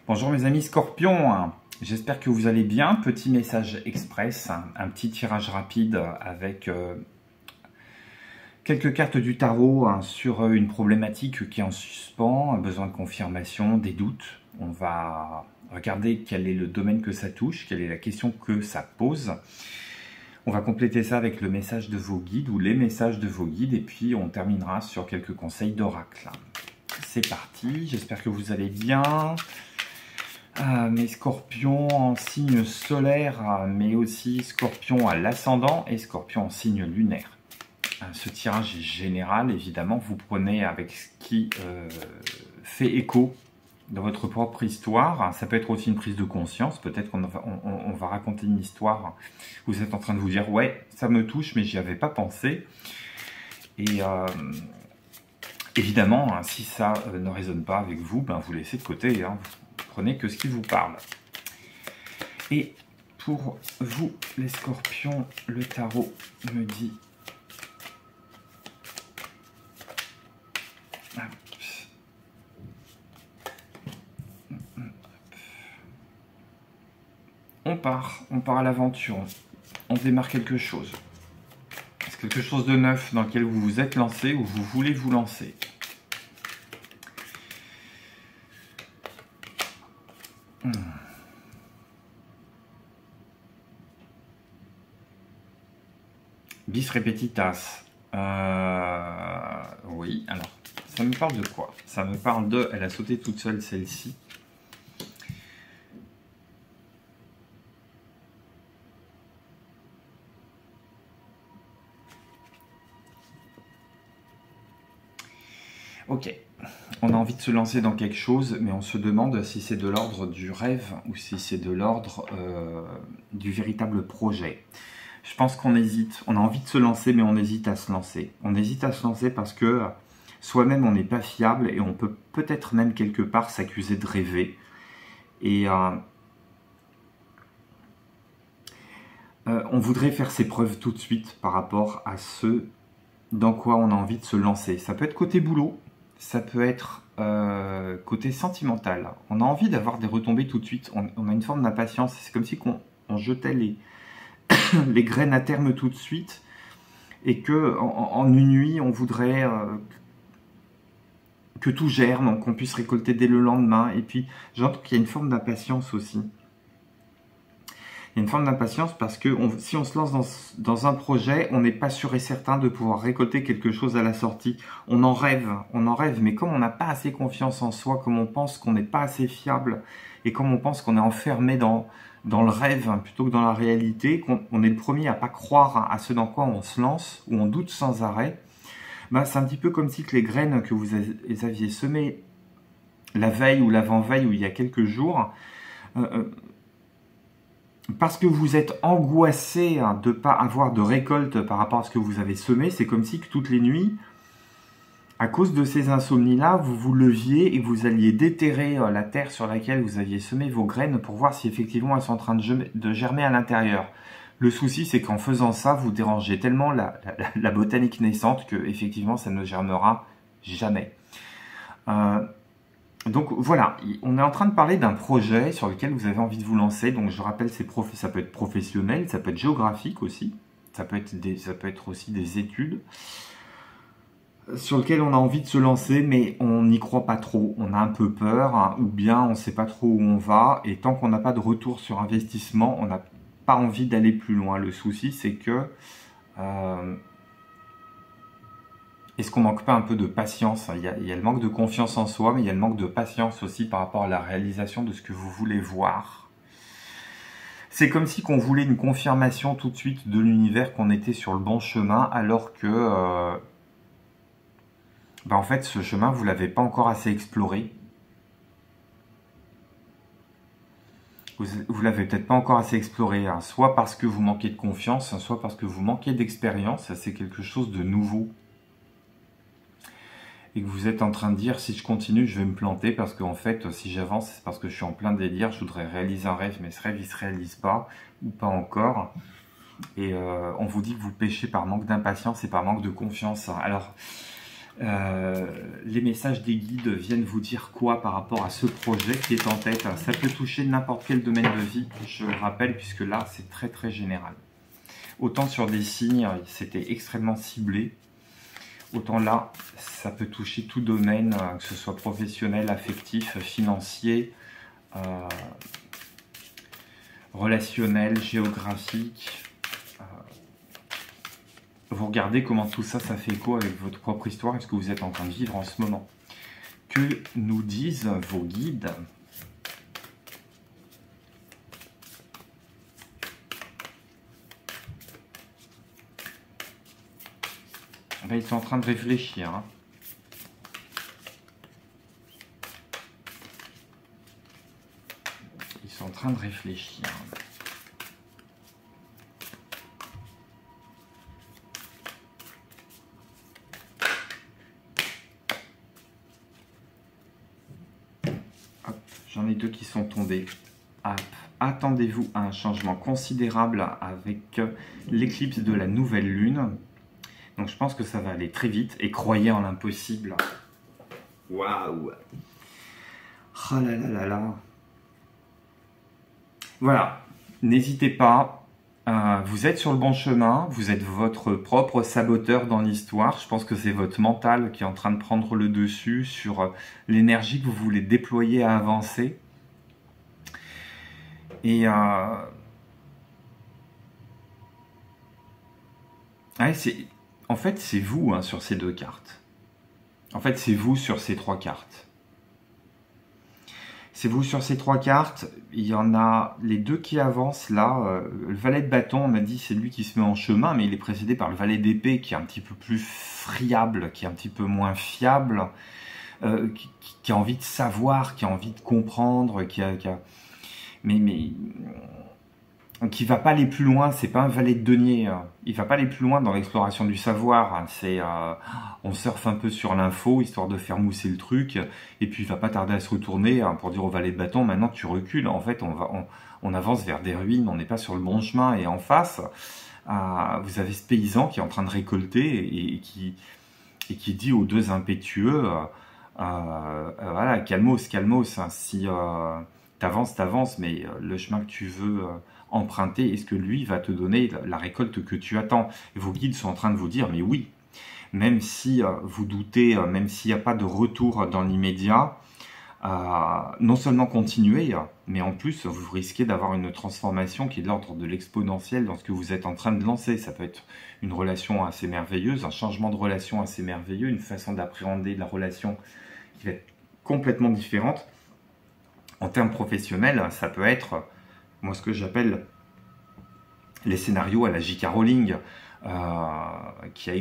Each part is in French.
Bonjour mes amis Scorpions, j'espère que vous allez bien. Petit message express, un petit tirage rapide avec quelques cartes du tarot sur une problématique qui est en suspens, un besoin de confirmation, des doutes. On va regarder quel est le domaine que ça touche, quelle est la question que ça pose. On va compléter ça avec le message de vos guides ou les messages de vos guides et puis on terminera sur quelques conseils d'oracle. C'est parti, j'espère que vous allez bien. Mes scorpions en signe solaire, mais aussi scorpions à l'ascendant et scorpions en signe lunaire. Ce tirage est général, évidemment, vous prenez avec ce qui fait écho dans votre propre histoire. Ça peut être aussi une prise de conscience, peut-être qu'on va raconter une histoire. Vous êtes en train de vous dire, ouais, ça me touche, mais j'y avais pas pensé. Et évidemment, si ça ne résonne pas avec vous, ben, vous laissez de côté, hein. Prenez que ce qui vous parle. Et pour vous, les scorpions, le tarot me dit... On part à l'aventure, on démarre quelque chose. C'est quelque chose de neuf dans lequel vous vous êtes lancé ou vous voulez vous lancer. Bis repetitas. Oui, alors, ça me parle de quoi? Ça me parle de... Elle a sauté toute seule, celle-ci. Ok, on a envie de se lancer dans quelque chose, mais on se demande si c'est de l'ordre du rêve ou si c'est de l'ordre du véritable projet. Je pense qu'on hésite, on a envie de se lancer, mais on hésite à se lancer. On hésite à se lancer parce que soi-même on n'est pas fiable et on peut peut-être même quelque part s'accuser de rêver. Et on voudrait faire ses preuves tout de suite par rapport à ce dans quoi on a envie de se lancer. Ça peut être côté boulot. Ça peut être côté sentimental. On a envie d'avoir des retombées tout de suite. On a une forme d'impatience. C'est comme si on jetait les graines à terme tout de suite et que en une nuit, on voudrait que tout germe, qu'on puisse récolter dès le lendemain. Et puis, j'entends qu'il y a une forme d'impatience aussi. Il y a une forme d'impatience parce que si on se lance dans un projet, on n'est pas sûr et certain de pouvoir récolter quelque chose à la sortie. On en rêve, mais comme on n'a pas assez confiance en soi, comme on pense qu'on n'est pas assez fiable, et comme on pense qu'on est enfermé dans le rêve plutôt que dans la réalité, qu'on est le premier à pas croire à ce dans quoi on se lance, ou on doute sans arrêt, bah, c'est un petit peu comme si que les graines que vous aviez semées la veille ou l'avant-veille ou il y a quelques jours, parce que vous êtes angoissé de ne pas avoir de récolte par rapport à ce que vous avez semé, c'est comme si que toutes les nuits, à cause de ces insomnies-là, vous vous leviez et vous alliez déterrer la terre sur laquelle vous aviez semé vos graines pour voir si effectivement elles sont en train de germer à l'intérieur. Le souci, c'est qu'en faisant ça, vous dérangez tellement la botanique naissante que effectivement, ça ne germera jamais. Donc voilà, on est en train de parler d'un projet sur lequel vous avez envie de vous lancer. Donc je rappelle, ça peut être professionnel, ça peut être géographique aussi, ça peut être aussi des études sur lequel on a envie de se lancer, mais on n'y croit pas trop. On a un peu peur, hein, ou bien on ne sait pas trop où on va. Et tant qu'on n'a pas de retour sur investissement, on n'a pas envie d'aller plus loin. Le souci, c'est que... est-ce qu'on manque pas un peu de patience? Il y a le manque de confiance en soi, mais il y a le manque de patience aussi par rapport à la réalisation de ce que vous voulez voir. C'est comme si qu'on voulait une confirmation tout de suite de l'univers qu'on était sur le bon chemin, alors que, en fait, ce chemin, vous l'avez pas encore assez exploré. Vous l'avez peut-être pas encore assez exploré, hein, soit parce que vous manquez de confiance, soit parce que vous manquez d'expérience. C'est quelque chose de nouveau. Et que vous êtes en train de dire, si je continue, je vais me planter, parce qu'en fait, si j'avance, c'est parce que je suis en plein délire, je voudrais réaliser un rêve, mais ce rêve, il se réalise pas, ou pas encore. Et on vous dit que vous péchez par manque d'impatience et par manque de confiance. Alors, Les messages des guides viennent vous dire quoi par rapport à ce projet qui est en tête? Ça peut toucher n'importe quel domaine de vie, je rappelle, puisque là, c'est très très général. Autant sur des signes, c'était extrêmement ciblé. Autant là, ça peut toucher tout domaine, que ce soit professionnel, affectif, financier, relationnel, géographique. Vous regardez comment tout ça, ça fait écho avec votre propre histoire et ce que vous êtes en train de vivre en ce moment. Que nous disent vos guides? Ben, ils sont en train de réfléchir. Hein. Ils sont en train de réfléchir. J'en ai deux qui sont tombés. Attendez-vous à un changement considérable avec l'éclipse de la nouvelle lune. Donc je pense que ça va aller très vite et croyez en l'impossible. Waouh! Oh là là là là! Voilà, n'hésitez pas, vous êtes sur le bon chemin, vous êtes votre propre saboteur dans l'histoire. Je pense que c'est votre mental qui est en train de prendre le dessus sur l'énergie que vous voulez déployer à avancer. Et ouais, en fait, c'est vous hein, sur ces deux cartes. En fait, c'est vous sur ces trois cartes. C'est vous sur ces trois cartes. Il y en a les deux qui avancent là. Le valet de bâton, on a dit, c'est lui qui se met en chemin, mais il est précédé par le valet d'épée qui est un petit peu plus friable, qui est un petit peu moins fiable, qui a envie de savoir, qui a envie de comprendre, mais qui va pas aller plus loin. C'est pas un valet de denier. Il va pas aller plus loin dans l'exploration du savoir. C'est on surfe un peu sur l'info histoire de faire mousser le truc, et puis il va pas tarder à se retourner pour dire au valet de bâton maintenant tu recules. En fait, on avance vers des ruines. On n'est pas sur le bon chemin. Et en face, vous avez ce paysan qui est en train de récolter et qui dit aux deux impétueux voilà, calmos, calmos. Hein, si t'avances, mais le chemin que tu veux emprunter, est-ce que lui va te donner la récolte que tu attends? Et vos guides sont en train de vous dire, mais oui, même si vous doutez, même s'il n'y a pas de retour dans l'immédiat, non seulement continuez, mais en plus, vous risquez d'avoir une transformation qui est de l'ordre de l'exponentiel dans ce que vous êtes en train de lancer. Ça peut être une relation assez merveilleuse, un changement de relation assez merveilleux, une façon d'appréhender la relation qui va être complètement différente. En termes professionnels, ça peut être, moi, ce que j'appelle les scénarios à la J.K. Rowling, qui a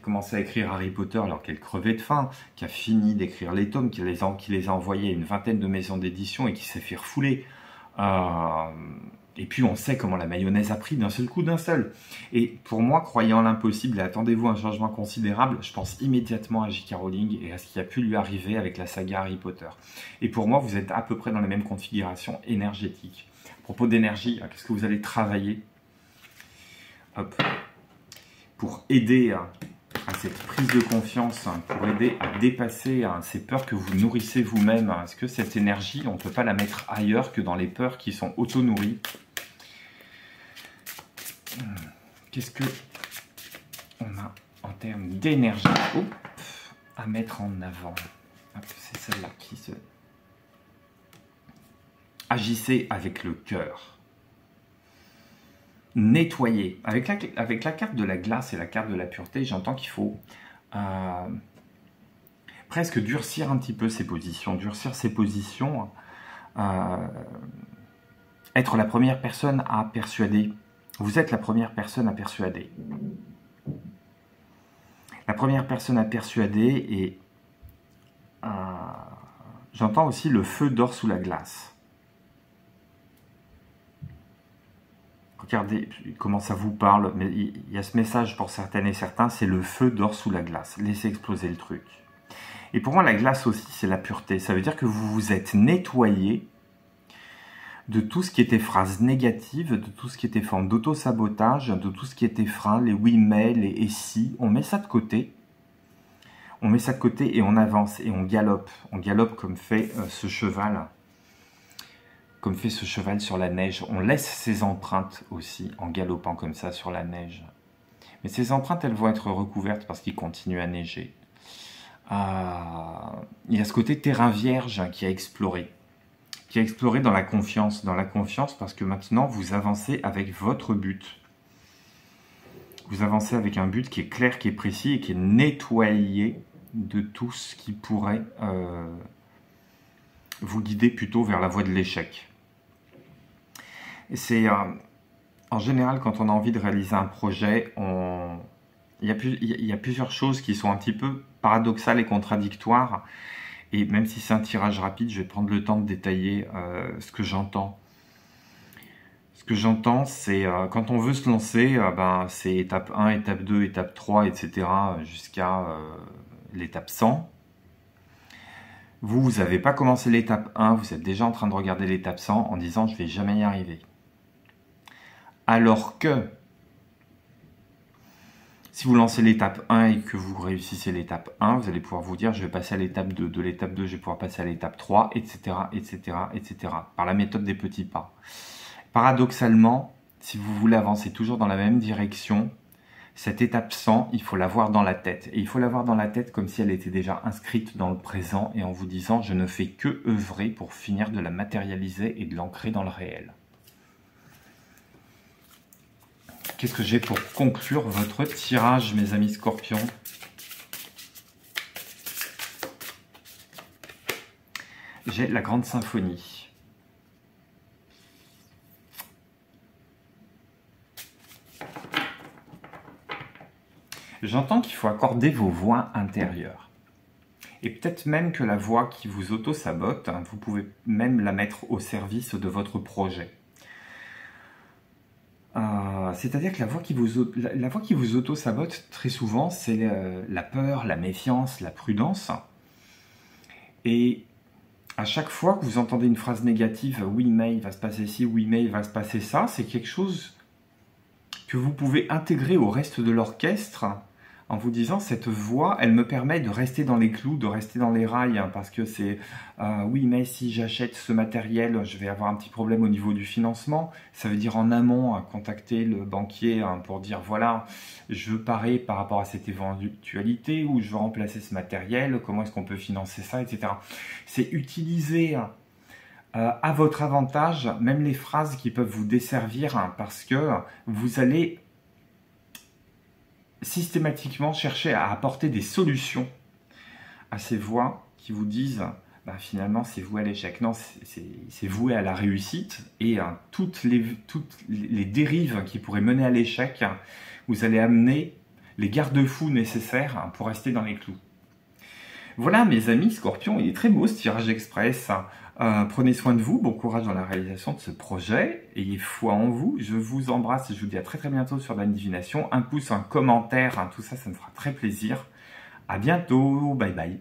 commencé à écrire Harry Potter alors qu'elle crevait de faim, qui a fini d'écrire les tomes, qui les a envoyés à une vingtaine de maisons d'édition et qui s'est fait refouler. Et puis on sait comment la mayonnaise a pris d'un seul coup, d'un seul. Et pour moi, croyant l'impossible et attendez-vous à un changement considérable, je pense immédiatement à J.K. Rowling et à ce qui a pu lui arriver avec la saga Harry Potter. Et pour moi, vous êtes à peu près dans la même configuration énergétique. À propos d'énergie, qu'est-ce que vous allez travailler pour aider à cette prise de confiance, pour aider à dépasser ces peurs que vous nourrissez vous-même? Est-ce que cette énergie, on ne peut pas la mettre ailleurs que dans les peurs qui sont auto-nourries? Qu'est-ce que on a en termes d'énergie à mettre en avant? C'est celle-là qui se... Agissez avec le cœur. Nettoyer. Avec la carte de la glace et la carte de la pureté, j'entends qu'il faut presque durcir un petit peu ses positions. Durcir ses positions. Être la première personne à persuader. Vous êtes la première personne à persuader. La première personne à persuader et j'entends aussi le feu d'or sous la glace. Regardez comment ça vous parle, mais il y a ce message pour certaines et certains, c'est le feu d'or sous la glace. Laissez exploser le truc. Et pour moi, la glace aussi, c'est la pureté. Ça veut dire que vous vous êtes nettoyé de tout ce qui était phrases négatives, de tout ce qui était forme d'auto-sabotage, de tout ce qui était frein, les oui mais, les et si. On met ça de côté. On met ça de côté et on avance et on galope. On galope comme fait ce cheval. Comme fait ce cheval sur la neige. On laisse ses empreintes aussi en galopant comme ça sur la neige. Mais ces empreintes, elles vont être recouvertes parce qu'il continue à neiger. Il y a ce côté terrain vierge qui a exploré dans la confiance. Dans la confiance parce que maintenant, vous avancez avec votre but. Vous avancez avec un but qui est clair, qui est précis et qui est nettoyé de tout ce qui pourrait vous guider plutôt vers la voie de l'échec. Et c'est en général quand on a envie de réaliser un projet, il y a plusieurs choses qui sont un petit peu paradoxales et contradictoires. Et même si c'est un tirage rapide, je vais prendre le temps de détailler ce que j'entends. Ce que j'entends, c'est quand on veut se lancer, c'est étape 1, étape 2, étape 3, etc. jusqu'à l'étape 100. Vous n'avez pas commencé l'étape 1, vous êtes déjà en train de regarder l'étape 100 en disant « je ne vais jamais y arriver ». Alors que, si vous lancez l'étape 1 et que vous réussissez l'étape 1, vous allez pouvoir vous dire « je vais passer à l'étape 2, de l'étape 2, je vais pouvoir passer à l'étape 3, etc., etc., etc. » par la méthode des petits pas. Paradoxalement, si vous voulez avancer toujours dans la même direction, cette étape 100, il faut l'avoir dans la tête. Et il faut l'avoir dans la tête comme si elle était déjà inscrite dans le présent et en vous disant « je ne fais que œuvrer pour finir de la matérialiser et de l'ancrer dans le réel ». Qu'est-ce que j'ai pour conclure votre tirage, mes amis scorpions? J'ai la grande symphonie. J'entends qu'il faut accorder vos voix intérieures. Et peut-être même que la voix qui vous auto-sabote, vous pouvez même la mettre au service de votre projet. C'est-à-dire que la voix qui vous auto-sabote, très souvent, c'est la peur, la méfiance, la prudence. Et à chaque fois que vous entendez une phrase négative, « oui, mais il va se passer ci, oui, mais il va se passer ça », c'est quelque chose que vous pouvez intégrer au reste de l'orchestre en vous disant, cette voix, elle me permet de rester dans les clous, de rester dans les rails, parce que c'est oui, mais si j'achète ce matériel, je vais avoir un petit problème au niveau du financement. Ça veut dire en amont, contacter le banquier pour dire, voilà, je veux parer par rapport à cette éventualité, ou je veux remplacer ce matériel, comment est-ce qu'on peut financer ça, etc. C'est utiliser à votre avantage, même les phrases qui peuvent vous desservir, parce que vous allez systématiquement chercher à apporter des solutions à ces voix qui vous disent finalement c'est voué à l'échec. Non, c'est voué à la réussite et toutes les dérives qui pourraient mener à l'échec, vous allez amener les garde-fous nécessaires pour rester dans les clous. Voilà mes amis scorpions, il est très beau ce tirage express. Prenez soin de vous, bon courage dans la réalisation de ce projet, ayez foi en vous, je vous embrasse et je vous dis à très bientôt sur la divination, un pouce, un commentaire, tout ça, ça me fera très plaisir. À bientôt, bye bye.